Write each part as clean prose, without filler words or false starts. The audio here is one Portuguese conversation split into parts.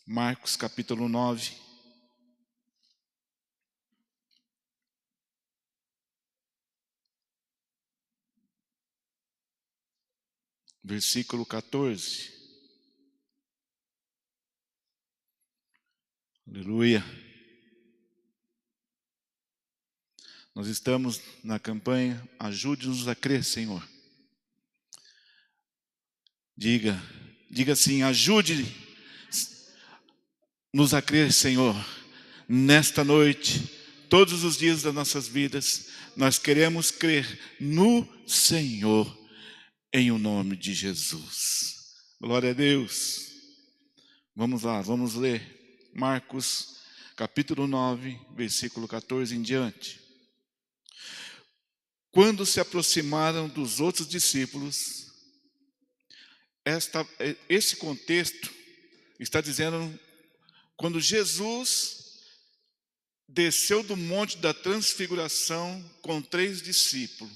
Marcos capítulo 9. Versículo 14. Aleluia. Nós estamos na campanha Ajude-nos a crer, Senhor. Diga assim: ajude-nos a crer, Senhor. Nesta noite, todos os dias das nossas vidas, nós queremos crer no Senhor, em o nome de Jesus. Glória a Deus. Vamos lá, vamos ler Marcos capítulo 9, versículo 14 em diante. Quando se aproximaram dos outros discípulos, esse contexto está dizendo quando Jesus desceu do monte da transfiguração com 3 discípulos.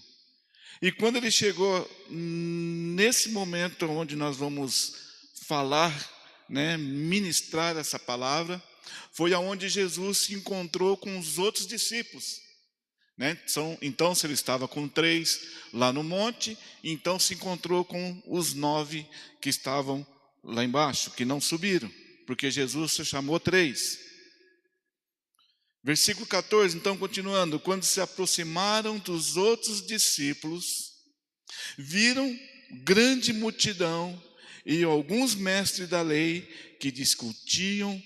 E quando ele chegou nesse momento onde nós vamos falar, ministrar essa palavra, foi aonde Jesus se encontrou com os outros discípulos. Então, se ele estava com 3 lá no monte, então se encontrou com os 9 que estavam lá embaixo, que não subiram, porque Jesus se chamou 3. Versículo 14, então continuando: quando se aproximaram dos outros discípulos, viram grande multidão e alguns mestres da lei que discutiam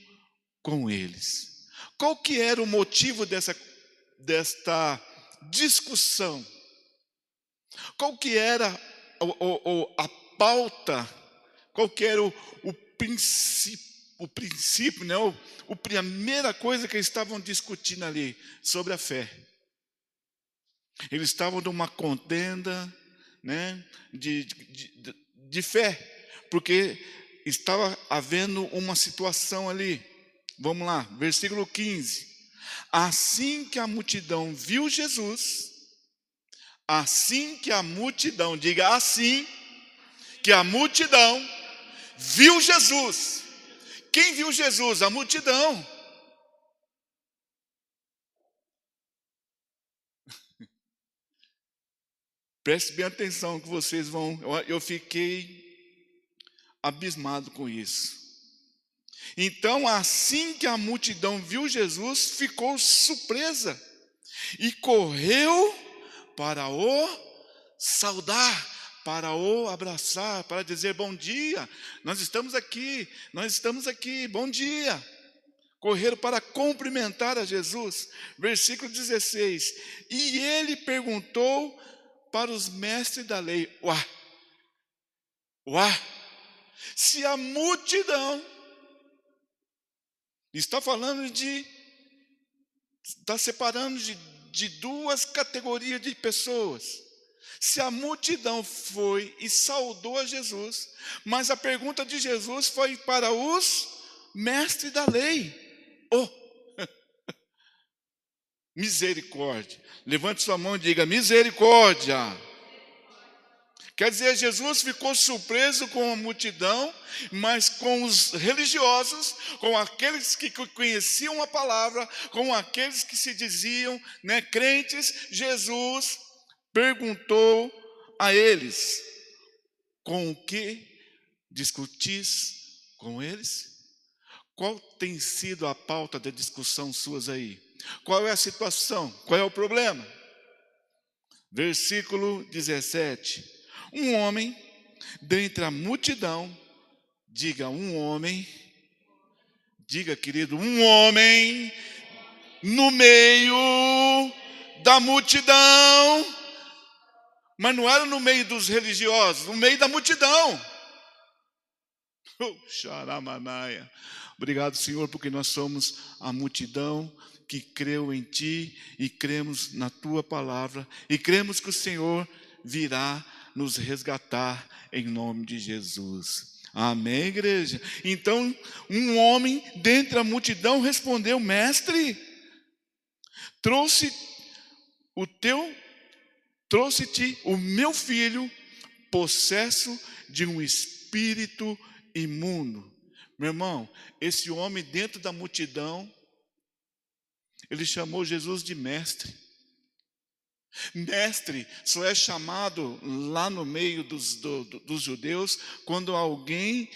com eles. Qual que era o motivo desta discussão? Qual que era a pauta? Qual que era o princípio, a primeira coisa que eles estavam discutindo ali? Sobre a fé. Eles estavam numa contenda, de fé, porque estava havendo uma situação ali. Vamos lá, versículo 15. Assim que a multidão viu Jesus, diga assim que a multidão viu Jesus. Quem viu Jesus? A multidão. Preste bem atenção que vocês vão... Eu fiquei abismado com isso. Então, assim que a multidão viu Jesus, ficou surpresa e correu para o saudar, para o abraçar, para dizer: bom dia, nós estamos aqui, bom dia. Correram para cumprimentar a Jesus. Versículo 16. E ele perguntou para os mestres da lei: se a multidão está separando de 2 categorias de pessoas. Se a multidão foi e saudou a Jesus, mas a pergunta de Jesus foi para os mestres da lei. Misericórdia. Levante sua mão e diga: misericórdia. Quer dizer, Jesus ficou surpreso com a multidão, mas com os religiosos, com aqueles que conheciam a palavra, com aqueles que se diziam crentes, Jesus perguntou a eles: com o que discutis com eles? Qual tem sido a pauta da discussão suas aí? Qual é a situação? Qual é o problema? Versículo 17. Um homem dentre a multidão, diga querido, um homem no meio da multidão, mas não era no meio dos religiosos, no meio da multidão. Xaramanaia. Obrigado, Senhor, porque nós somos a multidão que creu em Ti e cremos na Tua palavra e cremos que o Senhor virá nos resgatar em nome de Jesus. Amém, igreja? Então, um homem dentre a multidão respondeu: mestre, trouxe-te o meu filho possesso de um espírito imundo. Meu irmão, esse homem dentro da multidão, ele chamou Jesus de mestre. Mestre só é chamado lá no meio dos judeus quando alguém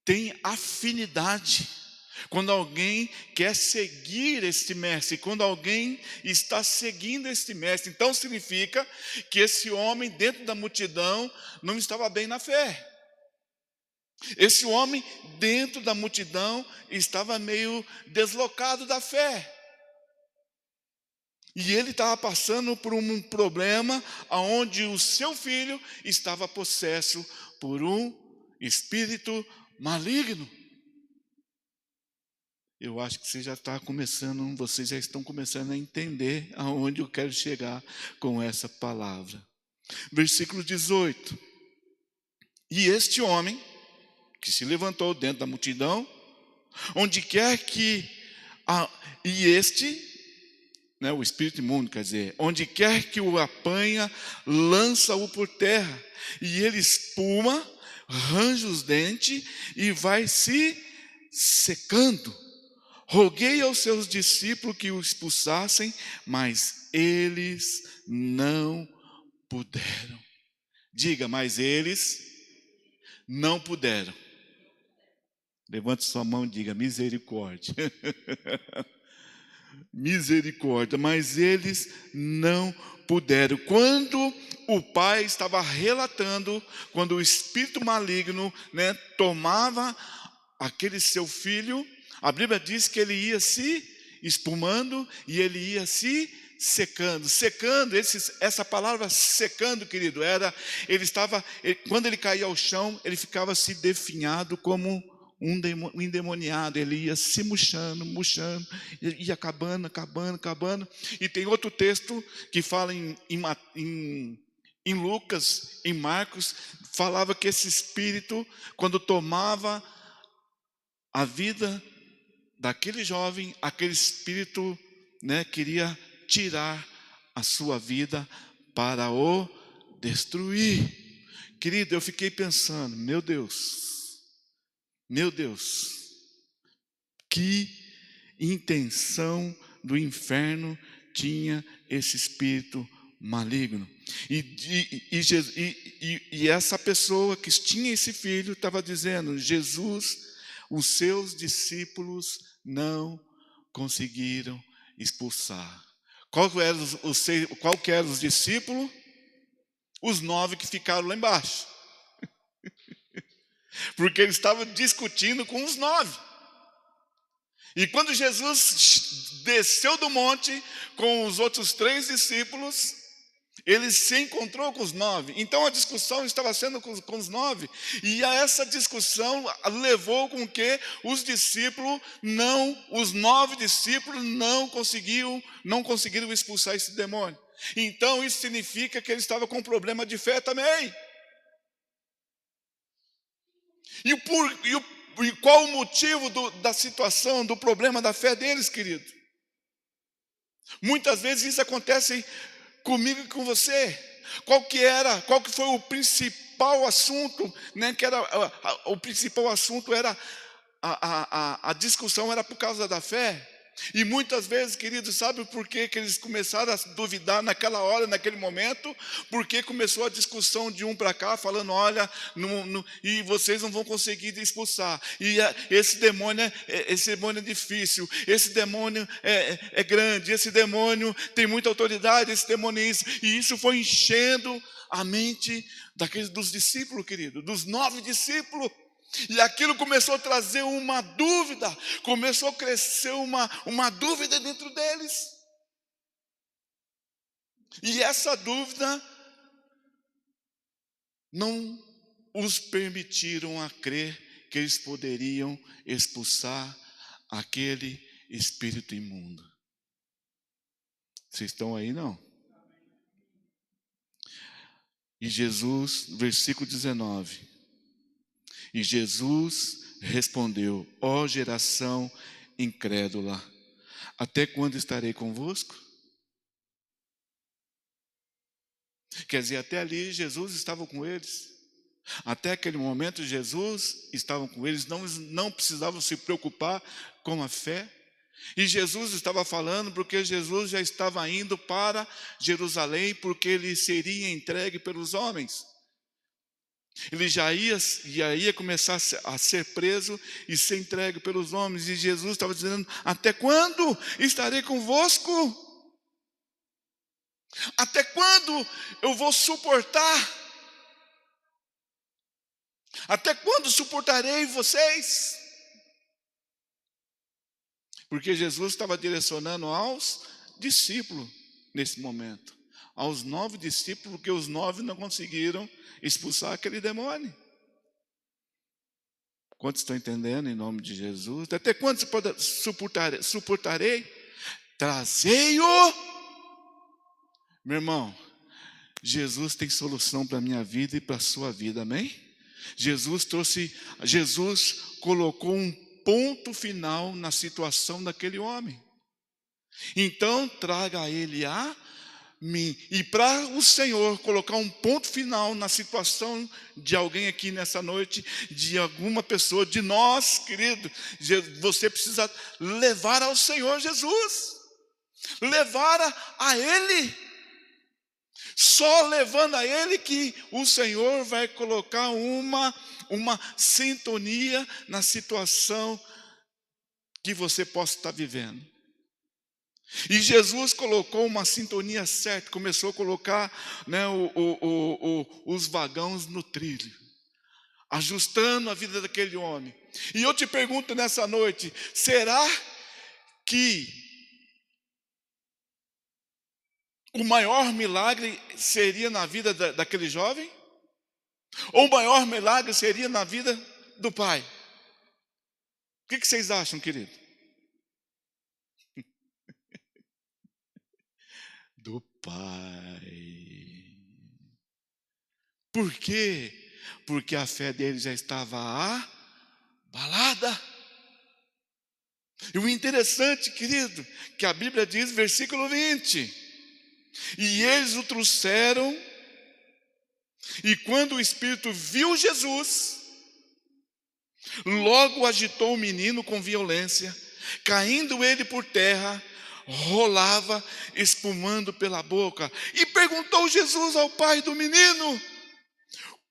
tem afinidade, quando alguém quer seguir este mestre, quando alguém está seguindo este mestre. Então significa que esse homem dentro da multidão não estava bem na fé. Esse homem dentro da multidão estava meio deslocado da fé. E ele estava passando por um problema onde o seu filho estava possesso por um espírito maligno. Eu acho que vocês já estão começando a entender aonde eu quero chegar com essa palavra. Versículo 18. E este homem, que se levantou dentro da multidão, onde quer que... o espírito imundo, quer dizer, onde quer que o apanha, lança-o por terra, e ele espuma, range os dentes e vai se secando. Roguei aos seus discípulos que o expulsassem, mas eles não puderam. Diga, mas eles não puderam. Levante sua mão e diga, misericórdia. Misericórdia, mas eles não puderam. Quando o pai estava relatando, quando o espírito maligno, tomava aquele seu filho, a Bíblia diz que ele ia se espumando e ele ia se secando. Secando, essa palavra secando, querido, quando ele caía ao chão, ele ficava se definhado como um endemoniado. Ele ia se murchando, ia acabando. E tem outro texto que fala em Lucas, em Marcos, falava que esse espírito, quando tomava a vida daquele jovem, aquele espírito, queria tirar a sua vida para o destruir. Querido, eu fiquei pensando, meu Deus, que intenção do inferno tinha esse espírito maligno. E essa pessoa que tinha esse filho estava dizendo, Jesus, os seus discípulos não conseguiram expulsar. Qual que eram os discípulos? Os 9 que ficaram lá embaixo. Porque eles estavam discutindo com os 9. E quando Jesus desceu do monte com os outros 3 discípulos, ele se encontrou com os 9. Então a discussão estava sendo com os 9. E essa discussão levou com que os 9 discípulos não conseguiram expulsar esse demônio. Então isso significa que ele estava com um problema de fé também. E qual o motivo da situação, do problema da fé deles, querido? Muitas vezes isso acontece comigo e com você. Qual que foi o principal assunto? O principal assunto era, a discussão era por causa da fé. E muitas vezes, queridos, sabe por que eles começaram a duvidar naquela hora, naquele momento? Porque começou a discussão de um para cá, falando, olha, e vocês não vão conseguir expulsar. E esse demônio é difícil, esse demônio é grande, esse demônio tem muita autoridade, esse demônio é isso. E isso foi enchendo a mente dos discípulos, querido, dos 9 discípulos. E aquilo começou a trazer uma dúvida, começou a crescer uma dúvida dentro deles. E essa dúvida não os permitiram a crer que eles poderiam expulsar aquele espírito imundo. Vocês estão aí, não? E Jesus, versículo 19. E Jesus respondeu, ó geração incrédula, até quando estarei convosco? Quer dizer, até ali Jesus estava com eles. Até aquele momento, Jesus estava com eles, não precisavam se preocupar com a fé. E Jesus estava falando porque Jesus já estava indo para Jerusalém, porque ele seria entregue pelos homens. Ele já ia começar a ser preso e ser entregue pelos homens. E Jesus estava dizendo: até quando estarei convosco? Até quando eu vou suportar? Até quando suportarei vocês? Porque Jesus estava direcionando aos discípulos nesse momento. Aos 9 discípulos, porque os 9 não conseguiram expulsar aquele demônio. Quantos estão entendendo em nome de Jesus? Até quando suportarei? Trazei-o. Meu irmão, Jesus tem solução para a minha vida e para a sua vida, amém? Jesus colocou um ponto final na situação daquele homem. Então traga ele a mim. E para o Senhor colocar um ponto final na situação de alguém aqui nessa noite, de alguma pessoa, de nós, querido, você precisa levar ao Senhor Jesus, levar a Ele. Só levando a Ele que o Senhor vai colocar uma sintonia na situação que você possa estar vivendo. E Jesus colocou uma sintonia certa, começou a colocar, né, os vagões no trilho, ajustando a vida daquele homem. E eu te pergunto nessa noite, será que o maior milagre seria na vida daquele jovem? Ou o maior milagre seria na vida do pai? O que vocês acham, querido? Do pai. Por quê? Porque a fé dele já estava abalada. E o interessante, querido, que a Bíblia diz, versículo 20: e eles o trouxeram, e quando o Espírito viu Jesus, logo agitou o menino com violência, caindo ele por terra, rolava, espumando pela boca. E perguntou Jesus ao pai do menino: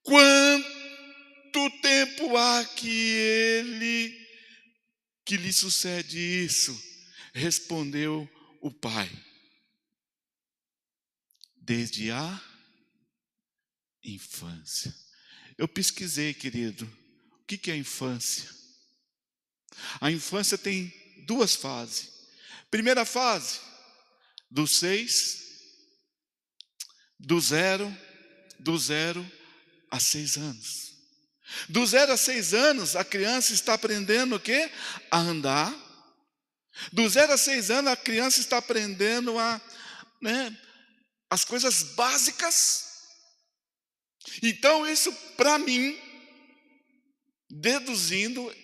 quanto tempo há que lhe sucede isso? Respondeu o pai: desde a infância. Eu pesquisei, querido, o que é a infância? A infância tem 2 fases. Primeira fase, dos 6, do 0 a 6 anos. Do 0 a 6 anos, a criança está aprendendo o quê? A andar. Do 0 a 6 anos, a criança está aprendendo as coisas básicas. Então, isso para mim, deduzindo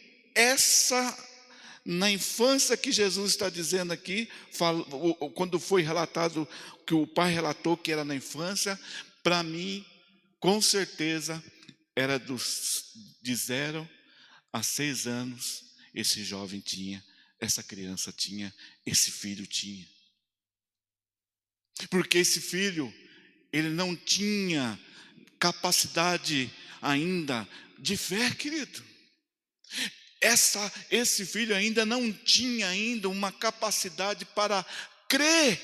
na infância que Jesus está dizendo aqui, quando foi relatado, que o pai relatou que era na infância, para mim, com certeza, era de 0 a 6 anos, esse jovem tinha, essa criança tinha, esse filho tinha. Porque esse filho, ele não tinha capacidade ainda de fé, querido. Esse filho ainda não tinha ainda uma capacidade para crer,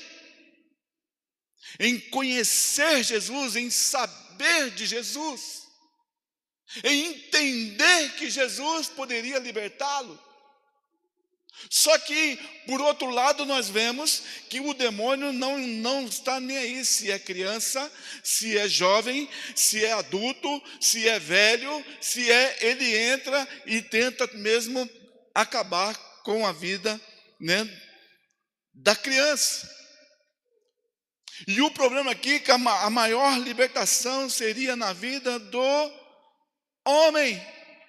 em conhecer Jesus, em saber de Jesus, em entender que Jesus poderia libertá-lo. Só que, por outro lado, nós vemos que o demônio não está nem aí se é criança, se é jovem, se é adulto, se é velho, ele entra e tenta mesmo acabar com a vida, né, da criança. E o problema aqui é que a maior libertação seria na vida do homem,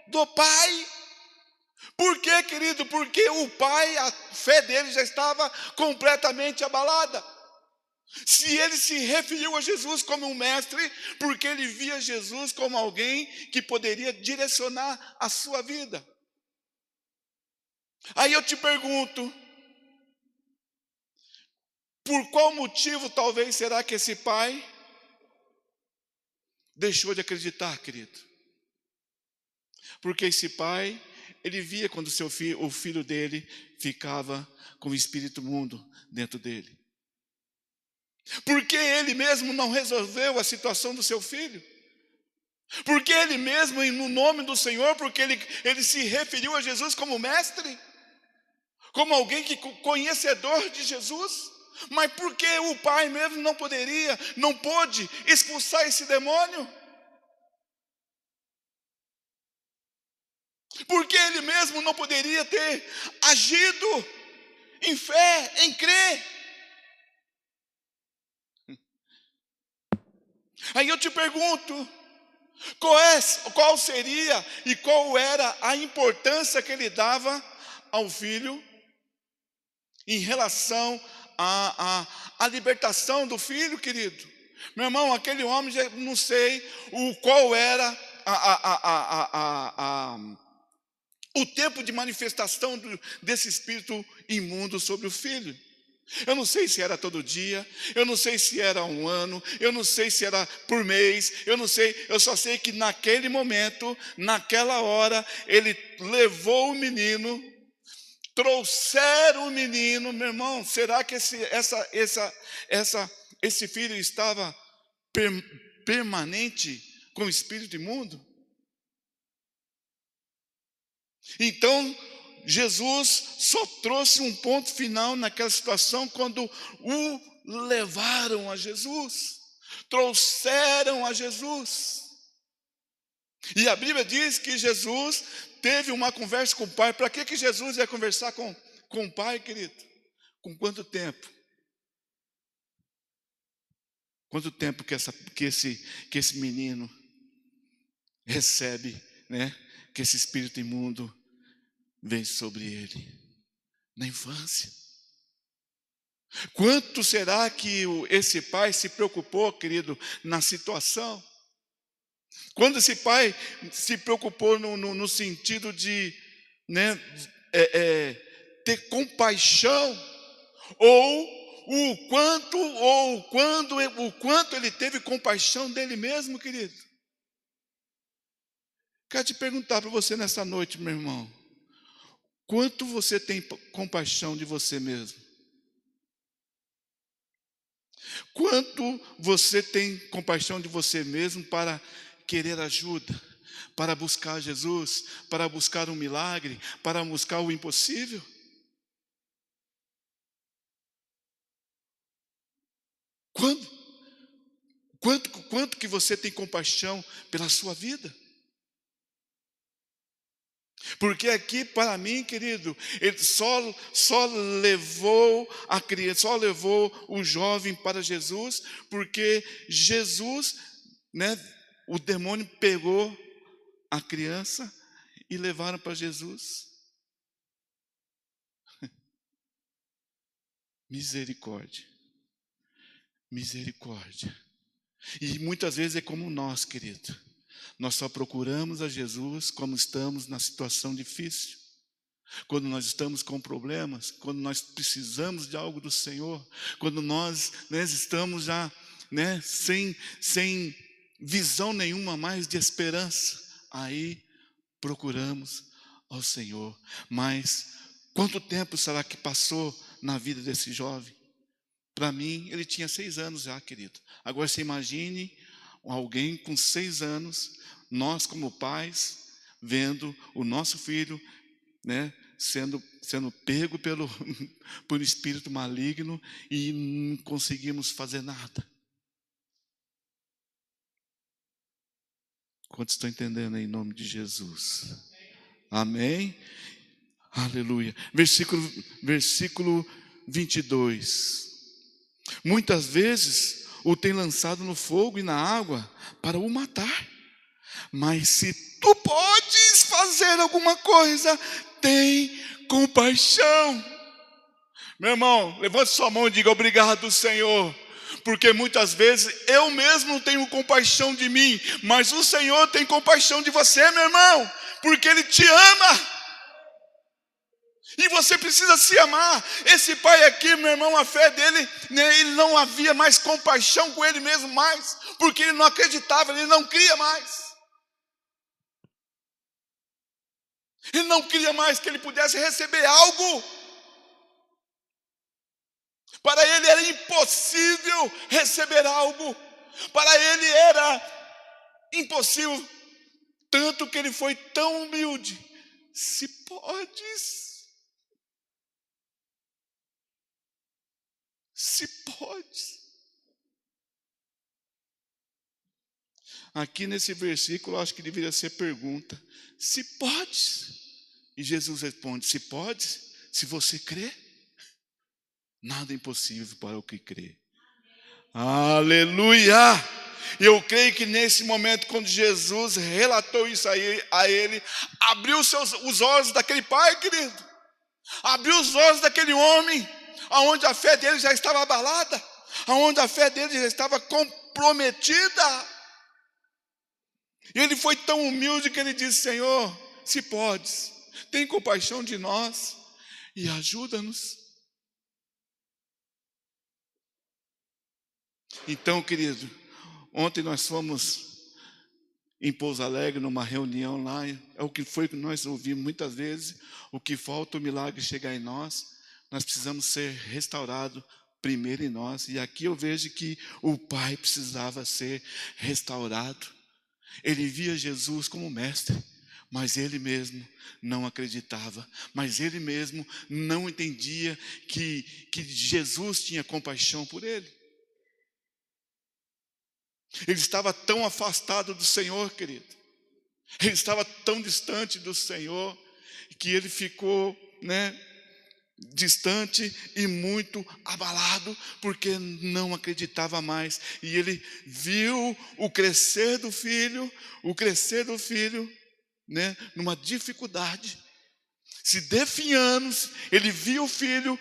do pai. Por quê, querido? Porque o pai, a fé dele já estava completamente abalada. Se ele se referiu a Jesus como um mestre, porque ele via Jesus como alguém que poderia direcionar a sua vida. Aí eu te pergunto, por qual motivo talvez será que esse pai deixou de acreditar, querido? Porque esse pai, ele via quando o filho dele ficava com o espírito imundo dentro dele. Porque ele mesmo não resolveu a situação do seu filho. Porque ele mesmo, no nome do Senhor, porque ele se referiu a Jesus como mestre, como alguém que conhecedor de Jesus. Mas por que o pai mesmo não pôde expulsar esse demônio? Porque ele mesmo não poderia ter agido em fé, em crer? Aí eu te pergunto, qual seria e qual era a importância que ele dava ao filho em relação à libertação do filho, querido? Meu irmão, aquele homem, já não sei qual era o tempo de manifestação desse espírito imundo sobre o filho. Eu não sei se era todo dia, eu não sei se era um ano, eu não sei se era por mês, eu não sei, eu só sei que naquele momento, naquela hora, ele levou o menino, trouxeram o menino. Meu irmão, será que esse filho estava permanente com o espírito imundo? Então, Jesus só trouxe um ponto final naquela situação quando o levaram a Jesus, trouxeram a Jesus. E a Bíblia diz que Jesus teve uma conversa com o Pai. Para que Jesus ia conversar com o Pai, querido? Com quanto tempo? Quanto tempo que esse menino recebe, né? Que esse espírito imundo vem sobre ele? Na infância. Quanto será que esse pai se preocupou, querido, na situação? Quando esse pai se preocupou no sentido de, né, ter compaixão, o quanto ele teve compaixão dele mesmo, querido? Quero te perguntar para você nessa noite, meu irmão, quanto você tem compaixão de você mesmo? Quanto você tem compaixão de você mesmo para querer ajuda, para buscar Jesus, para buscar um milagre, para buscar o impossível? Quanto que você tem compaixão pela sua vida? Porque aqui, para mim, querido, ele só levou a criança, só levou o jovem para Jesus, porque Jesus, né, o demônio pegou a criança e levaram para Jesus. Misericórdia, misericórdia. E muitas vezes é como nós, querido. Nós só procuramos a Jesus quando estamos na situação difícil, quando nós estamos com problemas, quando nós precisamos de algo do Senhor, quando nós, né, estamos já, né, sem visão nenhuma mais de esperança. Aí procuramos ao Senhor. Mas quanto tempo será que passou na vida desse jovem? Para mim, ele tinha 6 anos já, querido. Agora você imagine alguém com 6 anos, nós como pais, vendo o nosso filho, né, sendo pego por um espírito maligno e não conseguimos fazer nada. Quantos estão entendendo aí, em nome de Jesus? Amém? Aleluia. Versículo 22. Muitas vezes o tem lançado no fogo e na água para o matar. Mas se tu podes fazer alguma coisa, tem compaixão. Meu irmão, levante sua mão e diga: obrigado, Senhor, Porque muitas vezes eu mesmo não tenho compaixão de mim, mas o Senhor tem compaixão de você, meu irmão, porque Ele te ama. E você precisa se amar. Esse pai aqui, meu irmão, a fé dele, né, ele não havia mais compaixão com ele mesmo mais, porque ele não acreditava, ele não cria mais. Ele não queria mais que ele pudesse receber algo. Para ele era impossível receber algo. Para ele era impossível. Tanto que ele foi tão humilde. Se podes. Se podes. Aqui nesse versículo, acho que deveria ser pergunta. Se podes. E Jesus responde, se podes, se você crê, nada é impossível para o que crê. Aleluia! Eu creio que nesse momento, quando Jesus relatou isso a ele, abriu os olhos daquele pai, querido. Abriu os olhos daquele homem, aonde a fé dele já estava abalada, aonde a fé dele já estava comprometida. E ele foi tão humilde que ele disse, Senhor, se podes, tem compaixão de nós e ajuda-nos. Então, querido, ontem nós fomos em Pouso Alegre, numa reunião lá, é o que foi que nós ouvimos muitas vezes, o que falta o milagre chegar em nós precisamos ser restaurados primeiro em nós, e aqui eu vejo que o pai precisava ser restaurado. Ele via Jesus como mestre, mas ele mesmo não acreditava, mas ele mesmo não entendia que Jesus tinha compaixão por ele. Ele estava tão afastado do Senhor, querido. Ele estava tão distante do Senhor que ele ficou, distante e muito abalado, porque não acreditava mais. E ele viu o crescer do filho, numa dificuldade, se definhando. Ele viu o filho,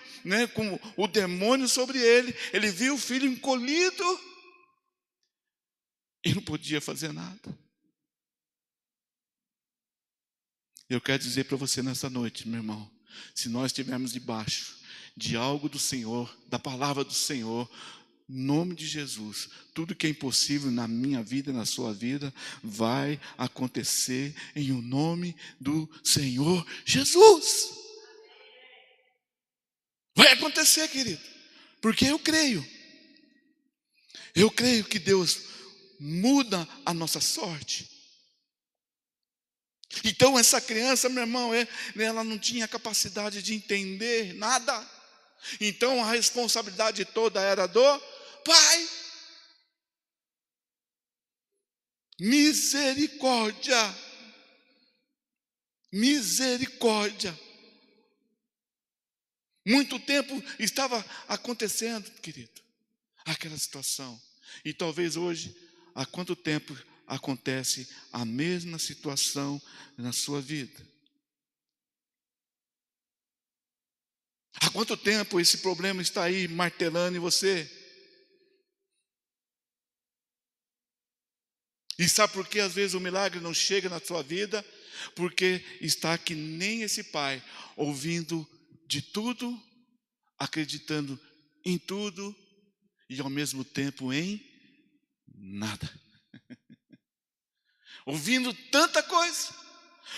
com o demônio sobre ele. Ele viu o filho encolhido. E não podia fazer nada. Eu quero dizer para você nessa noite, meu irmão, se nós estivermos debaixo de algo do Senhor, da palavra do Senhor, em nome de Jesus, tudo que é impossível na minha vida e na sua vida, vai acontecer em o nome do Senhor Jesus. Vai acontecer, querido, porque eu creio que Deus muda a nossa sorte. Então essa criança, meu irmão, ela não tinha capacidade de entender nada. Então a responsabilidade toda era do pai. Misericórdia. Misericórdia. Muito tempo estava acontecendo, querido, aquela situação. E talvez hoje, há quanto tempo acontece a mesma situação na sua vida? Há quanto tempo esse problema está aí martelando em você? E sabe por que às vezes o milagre não chega na sua vida? Porque está que nem esse pai, ouvindo de tudo, acreditando em tudo e ao mesmo tempo em nada. Ouvindo tanta coisa,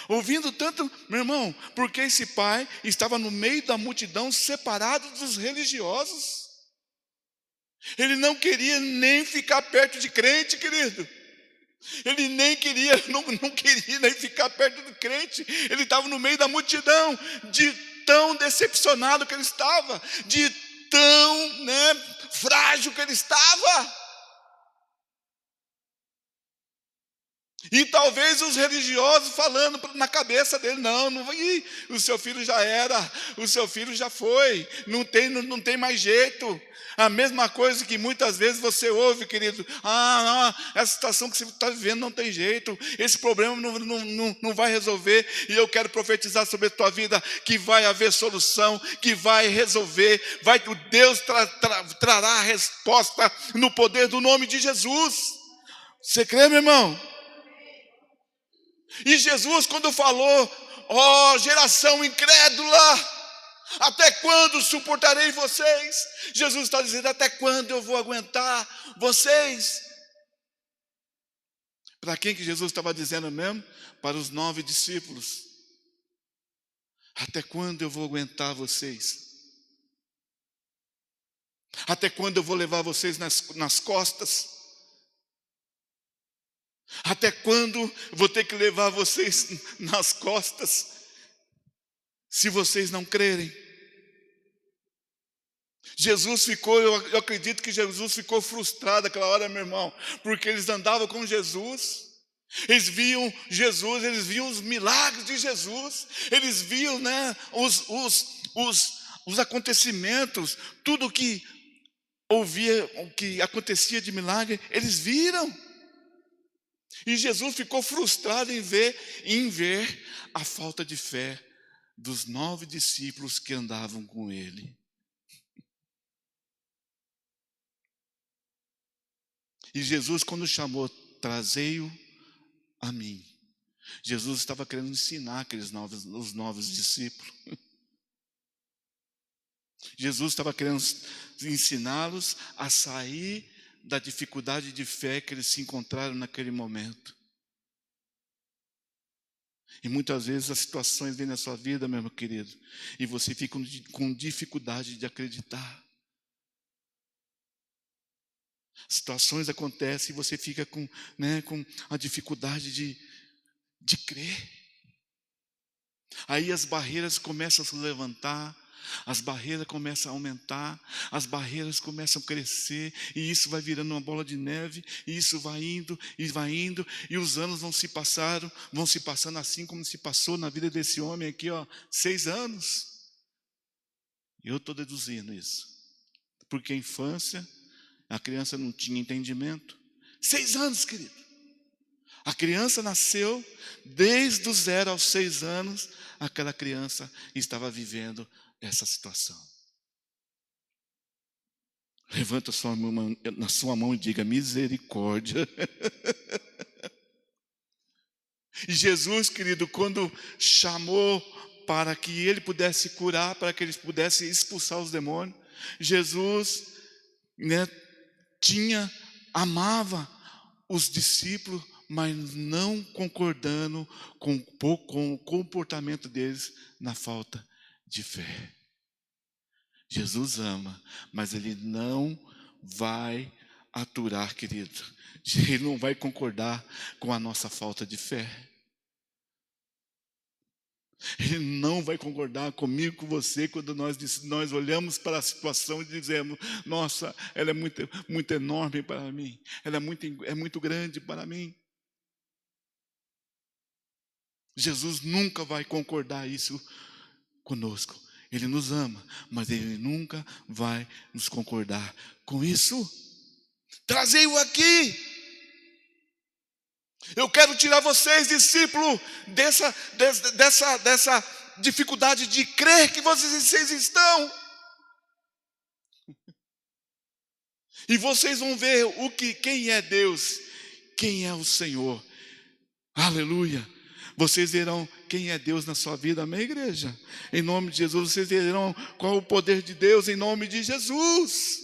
ouvindo tanto, meu irmão, porque esse pai estava no meio da multidão, separado dos religiosos. Ele não queria nem ficar perto de crente, querido. Ele nem queria, não queria nem ficar perto do crente. Ele estava no meio da multidão, de tão decepcionado que ele estava, de tão frágil que ele estava. E talvez os religiosos falando na cabeça dele, não vai, o seu filho já era, o seu filho já foi, não tem mais jeito. A mesma coisa que muitas vezes você ouve, querido, essa situação que você está vivendo não tem jeito, esse problema não vai resolver, e eu quero profetizar sobre a tua vida, que vai haver solução, que vai resolver, o Deus trará a resposta no poder do nome de Jesus. Você crê, meu irmão? E Jesus, quando falou, geração incrédula, até quando suportarei vocês? Jesus está dizendo, até quando eu vou aguentar vocês? Para quem que Jesus estava dizendo mesmo? Para os 9 discípulos. Até quando eu vou aguentar vocês? Até quando eu vou levar vocês nas costas? Até quando vou ter que levar vocês nas costas, se vocês não crerem? Jesus ficou, eu acredito que Jesus ficou frustrado aquela hora, meu irmão, porque eles andavam com Jesus, eles viam Jesus, eles viam os milagres de Jesus, eles viam, né, os acontecimentos, tudo que ouvia, o que acontecia de milagre, eles viram. E Jesus ficou frustrado em ver a falta de fé dos 9 discípulos que andavam com ele. E Jesus, quando chamou, trazei-o a mim. Jesus estava querendo ensinar os novos discípulos. Jesus estava querendo ensiná-los a sair da dificuldade de fé que eles se encontraram naquele momento. E muitas vezes as situações vêm na sua vida, meu querido, e você fica com dificuldade de acreditar. Situações acontecem e você fica com a dificuldade de crer. Aí as barreiras começam a se levantar, as barreiras começam a aumentar, as barreiras começam a crescer, e isso vai virando uma bola de neve, e isso vai indo, e os anos vão se passando assim como se passou na vida desse homem aqui, 6 anos. Eu estou deduzindo isso, porque a infância, a criança não tinha entendimento. 6 anos, querido. A criança nasceu, desde os 0 aos 6 anos, aquela criança estava vivendo essa situação. Levanta na sua mão e diga, misericórdia. E Jesus, querido, quando chamou para que ele pudesse curar, para que ele pudesse expulsar os demônios, Jesus, amava os discípulos, mas não concordando com o comportamento deles na falta de fé. Jesus ama, mas ele não vai aturar, querido. Ele não vai concordar com a nossa falta de fé. Ele não vai concordar comigo, com você, quando nós olhamos para a situação e dizemos, nossa, ela é muito, muito enorme para mim, ela é muito grande para mim. Jesus nunca vai concordar isso conosco. Ele nos ama, mas ele nunca vai nos concordar com isso. Trazei-o aqui. Eu quero tirar vocês, discípulo, dessa dificuldade de crer que vocês estão. E vocês vão ver quem é Deus, quem é o Senhor. Aleluia. Vocês verão quem é Deus na sua vida, amém, igreja? Em nome de Jesus, vocês verão qual é o poder de Deus em nome de Jesus.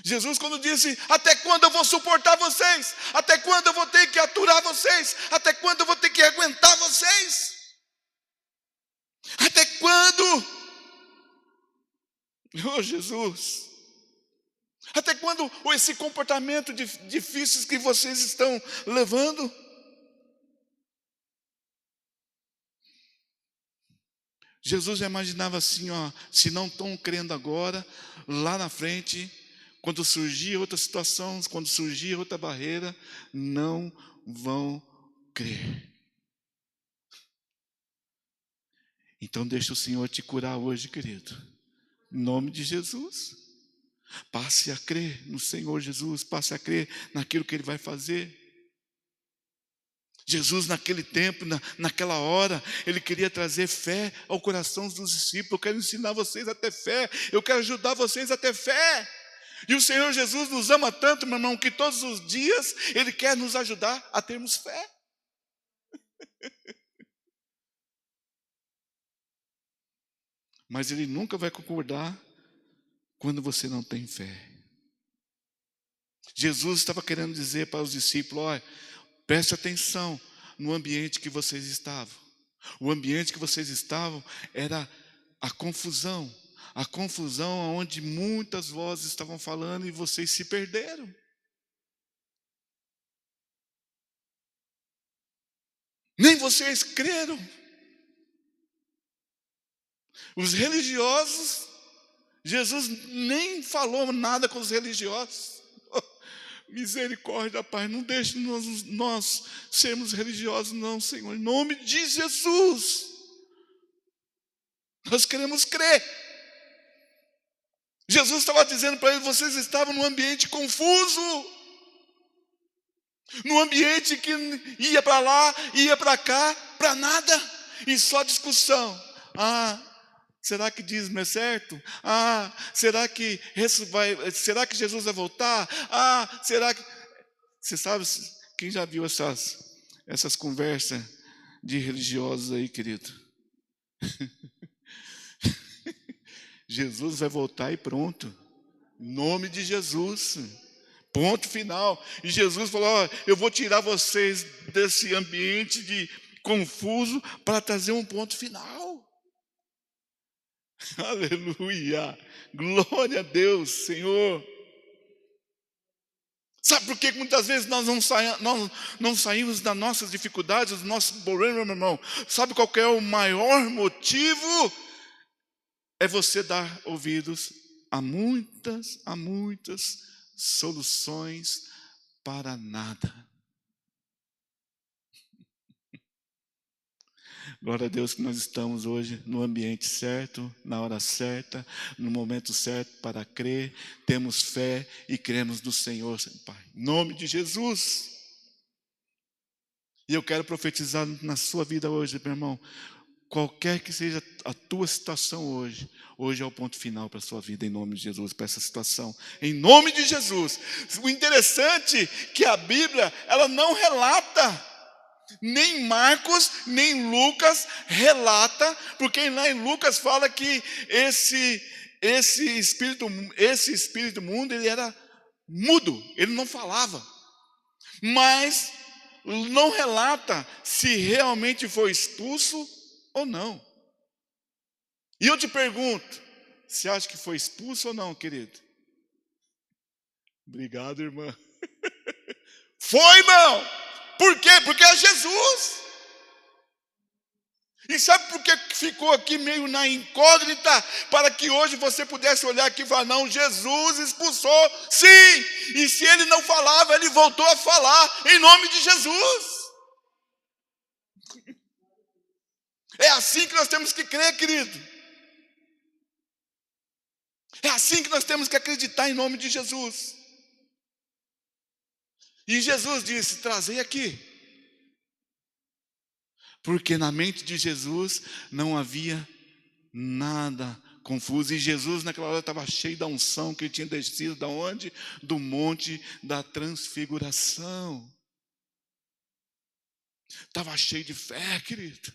Jesus, quando disse, até quando eu vou suportar vocês? Até quando eu vou ter que aturar vocês? Até quando eu vou ter que aguentar vocês? Até quando? Oh, Jesus! Até quando esse comportamento difícil que vocês estão levando? Jesus já imaginava assim, se não estão crendo agora, lá na frente, Quando surgir outra situação, quando surgir outra barreira, não vão crer. Então deixa o Senhor te curar hoje, querido. Em nome de Jesus. Passe a crer no Senhor Jesus, passe a crer naquilo que Ele vai fazer. Jesus, naquele tempo, naquela hora, Ele queria trazer fé ao coração dos discípulos. Eu quero ensinar vocês a ter fé, eu quero ajudar vocês a ter fé. E o Senhor Jesus nos ama tanto, meu irmão, que todos os dias Ele quer nos ajudar a termos fé. Mas Ele nunca vai concordar quando você não tem fé. Jesus estava querendo dizer para os discípulos: olha, preste atenção no ambiente que vocês estavam. O ambiente que vocês estavam era a confusão onde muitas vozes estavam falando e vocês se perderam. Nem vocês creram. Os religiosos, Jesus nem falou nada com os religiosos. Misericórdia, Pai, não deixe nós sermos religiosos não, Senhor, em nome de Jesus. Nós queremos crer. Jesus estava dizendo para eles: vocês estavam num ambiente confuso, num ambiente que ia para lá, ia para cá, para nada, e só discussão. Será que dízimo é certo? Será que Jesus vai voltar? Será que... Você sabe, quem já viu essas conversas de religiosos aí, querido? Jesus vai voltar e pronto. Em nome de Jesus. Ponto final. E Jesus falou: eu vou tirar vocês desse ambiente de confuso para trazer um ponto final. Aleluia. Glória a Deus, Senhor. Sabe por que muitas vezes nós não saímos das nossas dificuldades, dos nossos problemas, meu irmão? Sabe qual que é o maior motivo? É você dar ouvidos a muitas soluções para nada. Glória a Deus que nós estamos hoje no ambiente certo, na hora certa, no momento certo para crer. Temos fé e cremos no Senhor, Pai. Em nome de Jesus. E eu quero profetizar na sua vida hoje, meu irmão. Qualquer que seja a tua situação hoje é o ponto final para a sua vida, em nome de Jesus, para essa situação, em nome de Jesus. O interessante é que a Bíblia, ela não relata, nem Marcos, nem Lucas relata, porque lá em Lucas fala que esse espírito mundo, ele era mudo, ele não falava, mas não relata se realmente foi expulso ou não. E eu te pergunto, você acha que foi expulso ou não, querido? Obrigado, irmã. Foi, irmão. Por quê? Porque é Jesus. E sabe por que ficou aqui meio na incógnita? Para que hoje você pudesse olhar aqui e falar: não, Jesus expulsou, sim. E se ele não falava, ele voltou a falar, em nome de Jesus. É assim que nós temos que crer, querido. É assim que nós temos que acreditar, em nome de Jesus. E Jesus disse: trazei aqui. Porque na mente de Jesus não havia nada confuso. E Jesus naquela hora estava cheio da unção que ele tinha descido da onde? Do monte da transfiguração. Estava cheio de fé, querido.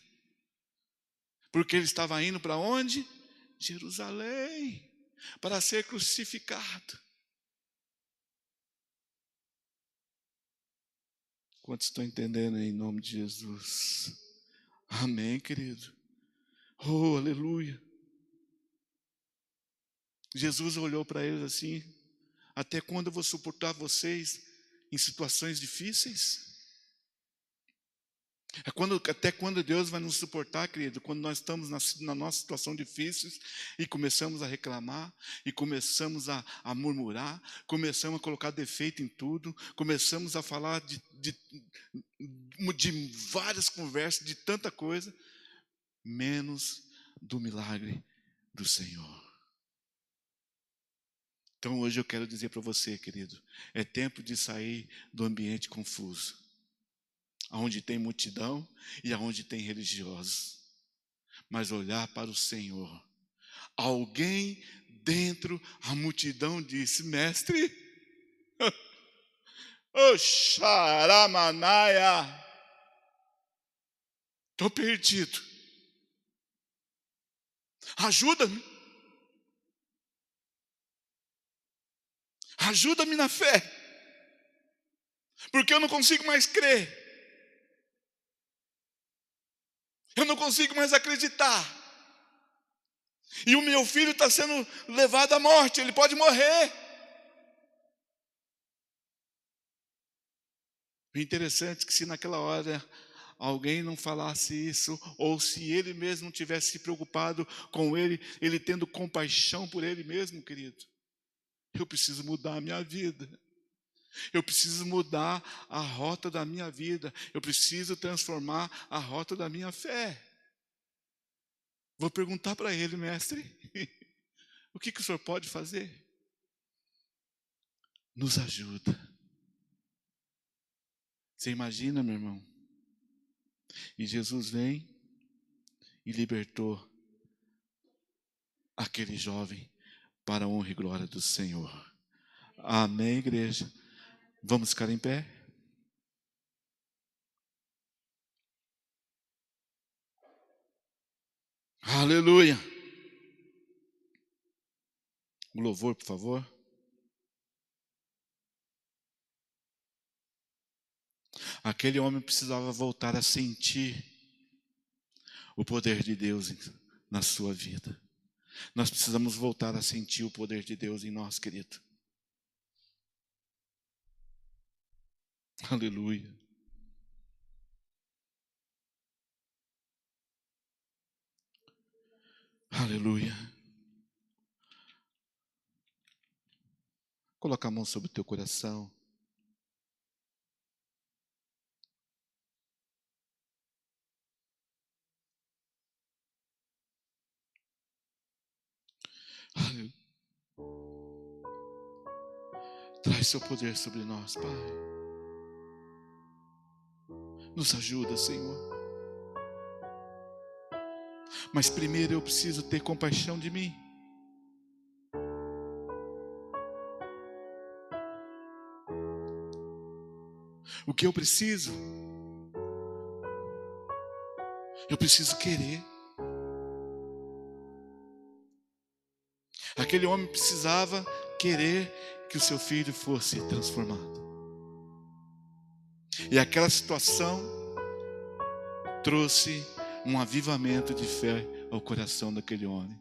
Porque ele estava indo para onde? Jerusalém. Para ser crucificado. Quantos estão entendendo em nome de Jesus? Amém, querido. Oh, aleluia. Jesus olhou para eles assim: até quando eu vou suportar vocês em situações difíceis? Até quando Deus vai nos suportar, querido? Quando nós estamos na nossa situação difícil e começamos a reclamar, e começamos a murmurar, começamos a colocar defeito em tudo, começamos a falar de várias conversas, de tanta coisa, menos do milagre do Senhor. Então hoje eu quero dizer para você, querido, é tempo de sair do ambiente confuso, aonde tem multidão e aonde tem religiosos, mas olhar para o Senhor. Alguém dentro a multidão disse: mestre, Oxaramanaia, estou perdido, ajuda-me, ajuda-me na fé, porque eu não consigo mais crer, eu não consigo mais acreditar. E o meu filho está sendo levado à morte, ele pode morrer. O interessante é que se naquela hora alguém não falasse isso, ou se ele mesmo não tivesse se preocupado com ele tendo compaixão por ele mesmo, querido, eu preciso mudar a minha vida. Eu preciso mudar a rota da minha vida. Eu preciso transformar a rota da minha fé. Vou perguntar para ele: mestre, o que o senhor pode fazer? Nos ajuda. Você imagina, meu irmão? E Jesus vem e libertou aquele jovem para a honra e glória do Senhor. Amém, igreja? Vamos ficar em pé? Aleluia! O louvor, por favor. Aquele homem precisava voltar a sentir o poder de Deus na sua vida. Nós precisamos voltar a sentir o poder de Deus em nós, querido. Aleluia. Aleluia. Coloca a mão sobre o teu coração. Aleluia. Traz seu poder sobre nós, Pai. Nos ajuda, Senhor. Mas primeiro eu preciso ter compaixão de mim. O que eu preciso? Eu preciso querer. Aquele homem precisava querer que o seu filho fosse transformado. E aquela situação trouxe um avivamento de fé ao coração daquele homem.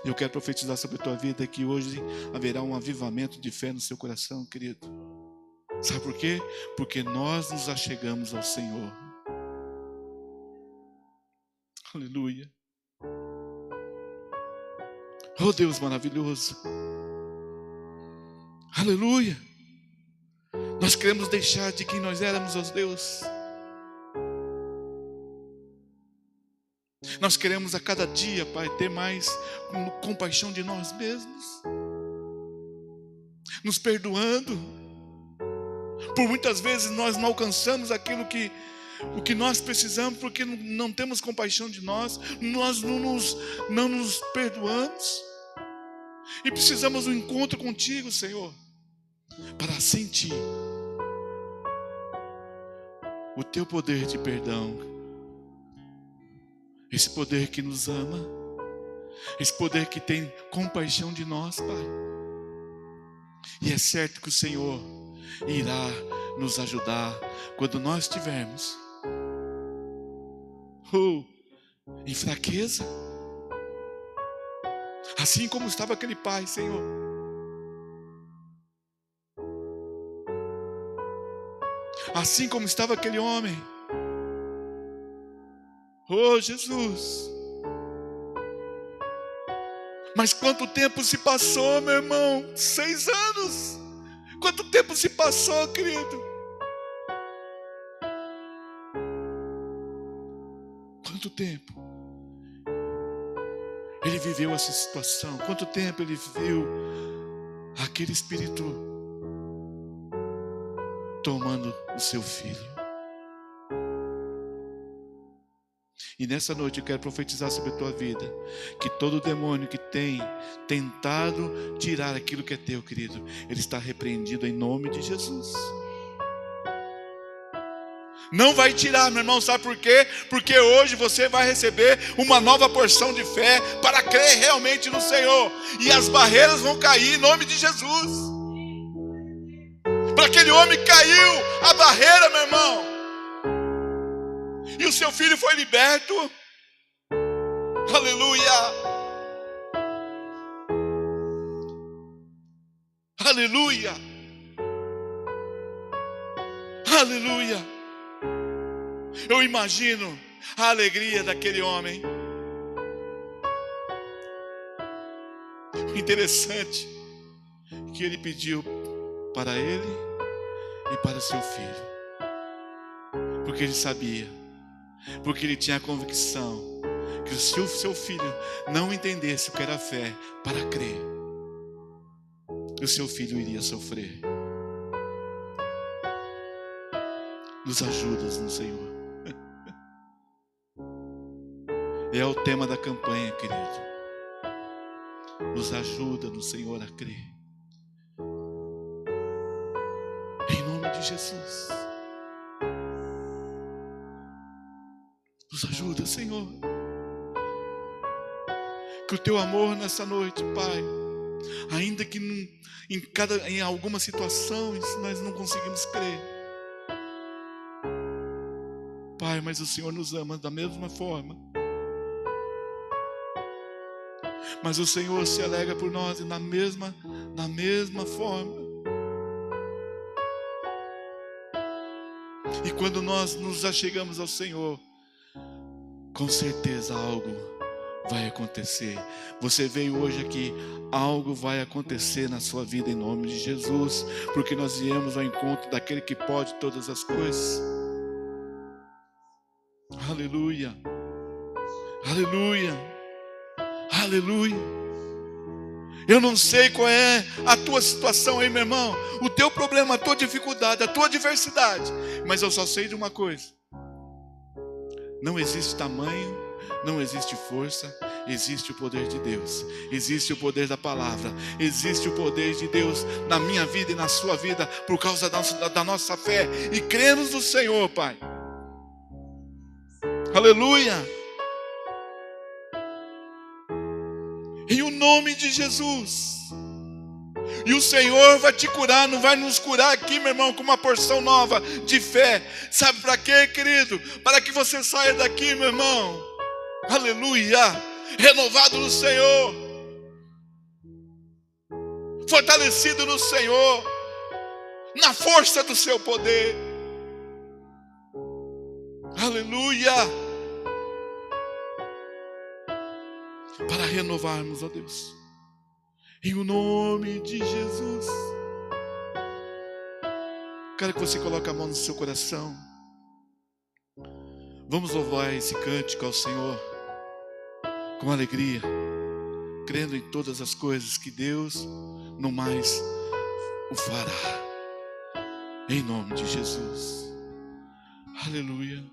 Eu quero profetizar sobre a tua vida que hoje haverá um avivamento de fé no seu coração, querido. Sabe por quê? Porque nós nos achegamos ao Senhor. Aleluia. Oh Deus maravilhoso. Aleluia. Nós queremos deixar de quem nós éramos aos Deus. Nós queremos a cada dia, Pai, ter mais compaixão de nós mesmos. Nos perdoando. Por muitas vezes nós não alcançamos o que nós precisamos, porque não temos compaixão de nós não nos perdoamos. E precisamos de um encontro contigo, Senhor, para sentir o teu poder de perdão, esse poder que nos ama, esse poder que tem compaixão de nós, Pai. E é certo que o Senhor irá nos ajudar quando nós estivermos em fraqueza, assim como estava aquele pai, Senhor. assim como estava aquele homem. Oh, Jesus! Mas quanto tempo se passou, meu irmão? 6 anos! Quanto tempo se passou, querido? Quanto tempo ele viveu essa situação? Quanto tempo ele viu aquele espírito tomando o seu filho? E nessa noite eu quero profetizar sobre a tua vida, que todo demônio que tem tentado tirar aquilo que é teu, querido, ele está repreendido em nome de Jesus. Não vai tirar, meu irmão, sabe por quê? Porque hoje você vai receber uma nova porção de fé para crer realmente no Senhor, e as barreiras vão cair em nome de Jesus. Para aquele homem caiu a barreira, meu irmão, e o seu filho foi liberto. Aleluia! Aleluia! Aleluia! Eu imagino a alegria daquele homem. O interessante é que ele pediu para ele e para seu filho, porque ele sabia, porque ele tinha a convicção que se o seu filho não entendesse o que era fé para crer, o seu filho iria sofrer. Nos ajudas no Senhor. É o tema da campanha, querido. Nos ajuda no Senhor a crer. Em nome de Jesus. Nos ajuda, Senhor. Que o teu amor nessa noite, Pai, ainda que em algumas situações nós não conseguimos crer, Pai, mas o Senhor nos ama da mesma forma. Mas o Senhor se alegra por nós na mesma forma. E quando nós nos achegamos ao Senhor, com certeza algo vai acontecer. Você veio hoje aqui, algo vai acontecer na sua vida em nome de Jesus, porque nós viemos ao encontro daquele que pode todas as coisas. Aleluia, aleluia, aleluia. Eu não sei qual é a tua situação aí, meu irmão, o teu problema, a tua dificuldade, a tua adversidade, mas eu só sei de uma coisa: não existe tamanho, não existe força, existe o poder de Deus, existe o poder da palavra, existe o poder de Deus na minha vida e na sua vida, por causa da nossa fé e cremos no Senhor, Pai. Aleluia. Em o nome de Jesus. E o Senhor vai te curar, não vai nos curar aqui, meu irmão, com uma porção nova de fé. Sabe para quê, querido? Para que você saia daqui, meu irmão, aleluia, renovado no Senhor, fortalecido no Senhor, na força do seu poder. Aleluia. Para renovarmos, ó Deus, em o nome de Jesus. Quero que você coloque a mão no seu coração. Vamos louvar esse cântico ao Senhor com alegria, crendo em todas as coisas que Deus no mais o fará, em nome de Jesus. Aleluia.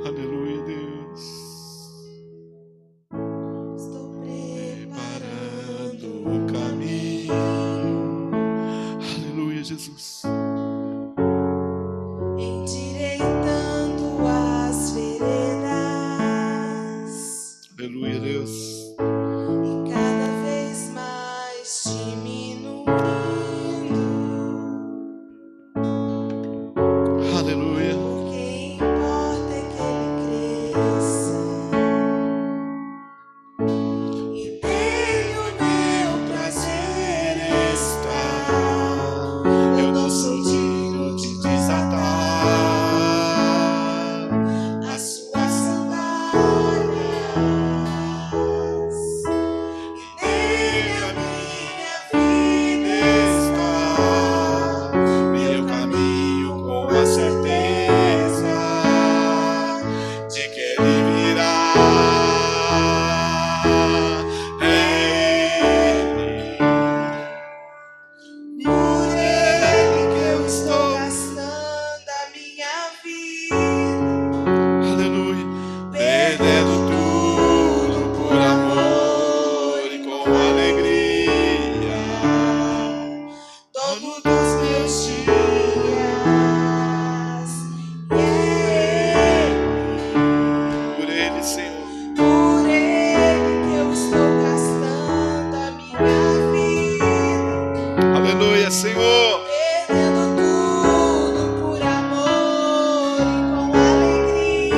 Aleluia, Deus. Estou preparando O caminho. Aleluia, Jesus. endireitando as veredas Aleluia, Deus. e cada vez mais diminuindo Aleluia, Senhor. perdendo tudo por amor e com alegria.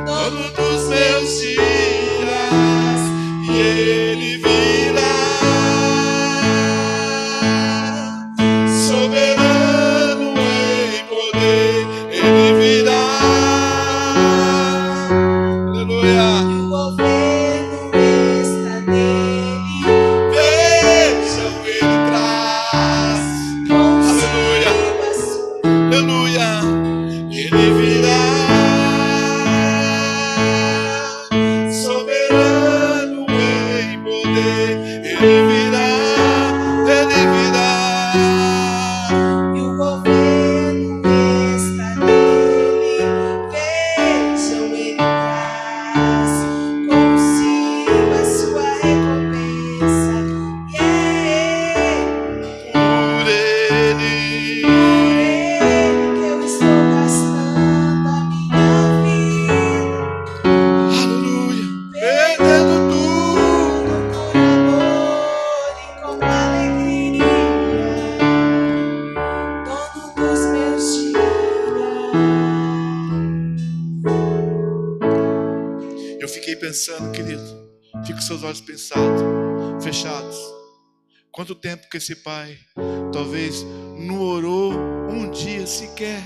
Dono dos meus dias, e Ele virá. Soberano em poder, Ele virá. Aleluia. E o governo está nele, Bênção Ele traz. Aleluia. consigo a sua Aleluia. Ele virá. Soberano em poder, Ele virá. Ele virá. e o governo está nele, vejam ele traz consigo a sua recompensa, e é Por Ele. ele que eu estou gastando a minha vida, Aleluia. Perdendo tudo. tudo por amor e com alegria, dono dos meus dias. Eu fiquei pensando, querido. Fica com seus olhos pensados, fechados. Quanto tempo que esse pai talvez não orou um dia sequer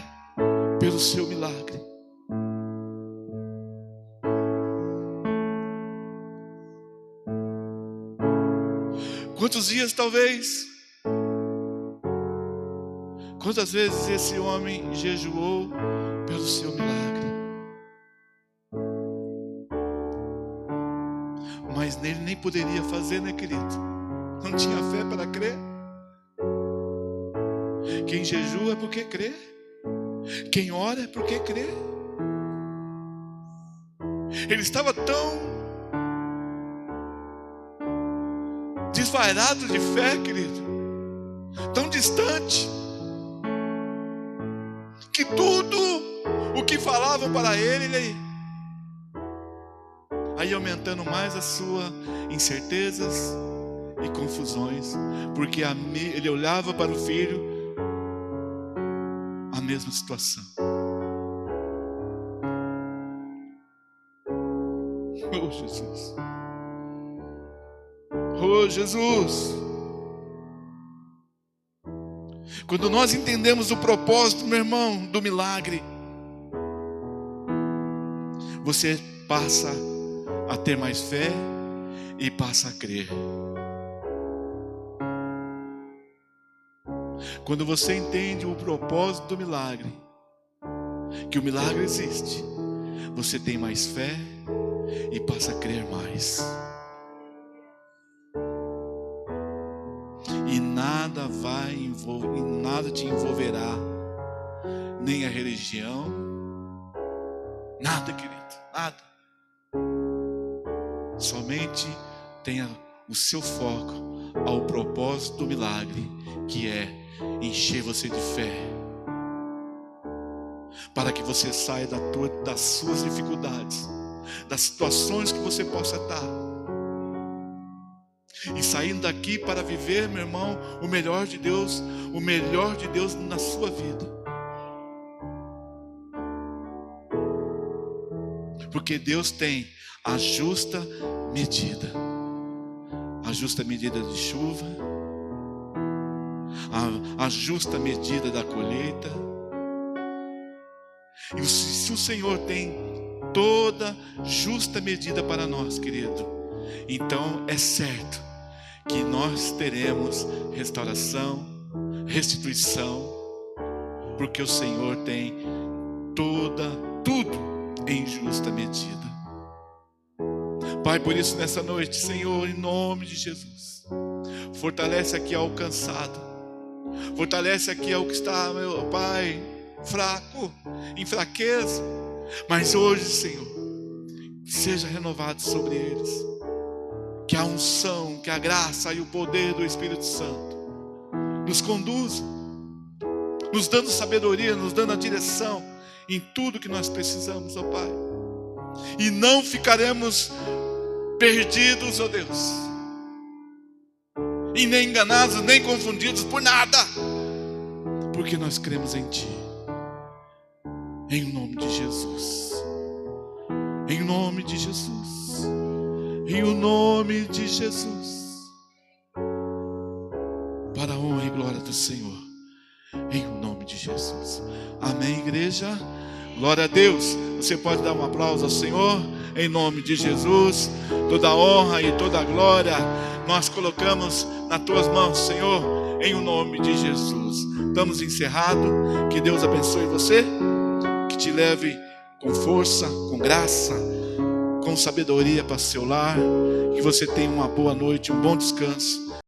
pelo seu milagre? Quantos dias talvez? Quantas vezes esse homem jejuou pelo seu milagre? Mas nele nem poderia fazer, né, querido? Não tinha fé para crer. Quem jejua é porque crê. Quem ora é porque crê. Ele estava tão desvairado de fé, querido, tão distante, que tudo o que falavam para ele aí aumentando mais as suas incertezas e confusões, porque ele olhava para o filho, a mesma situação. Oh Jesus, oh Jesus. Quando nós entendemos o propósito, meu irmão, do milagre, você passa a ter mais fé e passa a crer. Quando você entende o propósito do milagre, que o milagre existe, você tem mais fé e passa a crer mais. E nada nada te envolverá, nem a religião, nada, querido, nada. Somente tenha o seu foco ao propósito do milagre, que é encher você de fé, para que você saia das suas dificuldades, das situações que você possa estar, e saindo daqui para viver, meu irmão, o melhor de Deus na sua vida. Porque Deus tem a justa medida de chuva, a justa medida da colheita. E se o Senhor tem toda justa medida para nós, querido, então é certo que nós teremos restauração, restituição, porque o Senhor tem tudo em justa medida. Pai, por isso nessa noite, Senhor, em nome de Jesus, fortalece aqui ao cansado, fortalece aqui ao que está, meu Pai, fraco, em fraqueza, mas hoje, Senhor, seja renovado sobre eles, que a unção, que a graça e o poder do Espírito Santo nos conduza, nos dando sabedoria, nos dando a direção em tudo que nós precisamos, ó Pai, e não ficaremos perdidos, ó Deus, e nem enganados, nem confundidos por nada, porque nós cremos em Ti. Em nome de Jesus. Em nome de Jesus. Em o nome de Jesus. Para a honra e glória do Senhor. Em o nome de Jesus. Amém, igreja? Glória a Deus. Você pode dar um aplauso ao Senhor? Em nome de Jesus. Toda a honra e toda a glória nós colocamos nas Tuas mãos, Senhor. Em o nome de Jesus. Estamos encerrados. Que Deus abençoe você. Que te leve com força, com graça, com sabedoria para seu lar. Que você tenha uma boa noite, um bom descanso.